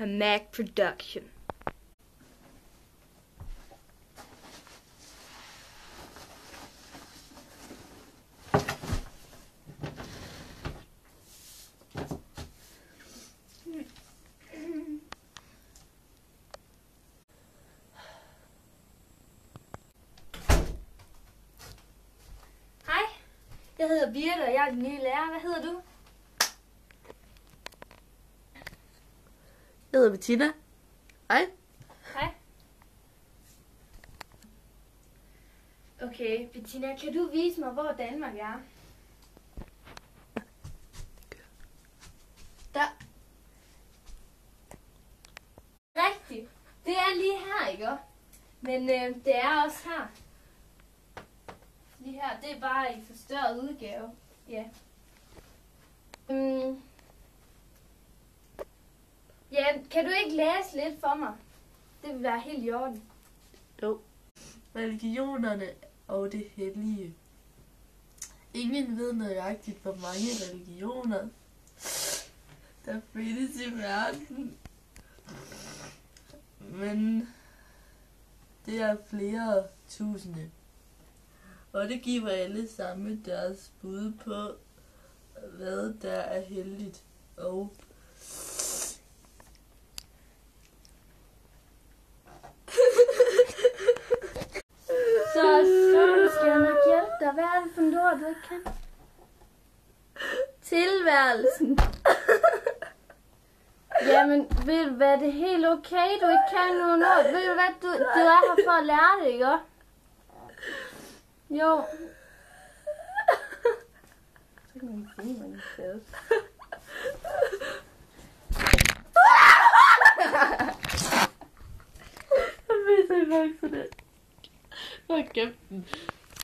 A Mac Production. Hej, jeg hedder Birte, og jeg er den nye lærer. Hvad hedder du? Jeg hedder Bettina. Hej. Hej. Okay, Bettina, kan du vise mig, hvor Danmark er? Der. Rigtigt. Det er lige her, ikke? Men det er også her. Lige her, det er bare i forstørret udgave. Ja. Ja, kan du ikke læse lidt for mig? Det vil være helt i orden. Jo. Religionerne og det hellige. Ingen ved nøjagtigt, hvor mange religioner der findes i verden. Men det er flere tusinde. Og det giver alle sammen deres bud på, hvad der er helligt og Så skal jeg nok hjælpe dig. Hvad er det for en ord, du ikke kan? Tilværelsen. Jamen, ved du hvad, det er helt okay, du ikke kan nogen ord. Ved du hvad, du er her for at lære det, ikke? Jo. Så kan man sige, man er fed. Jeg ved ikke, hvad det. Hold kæft.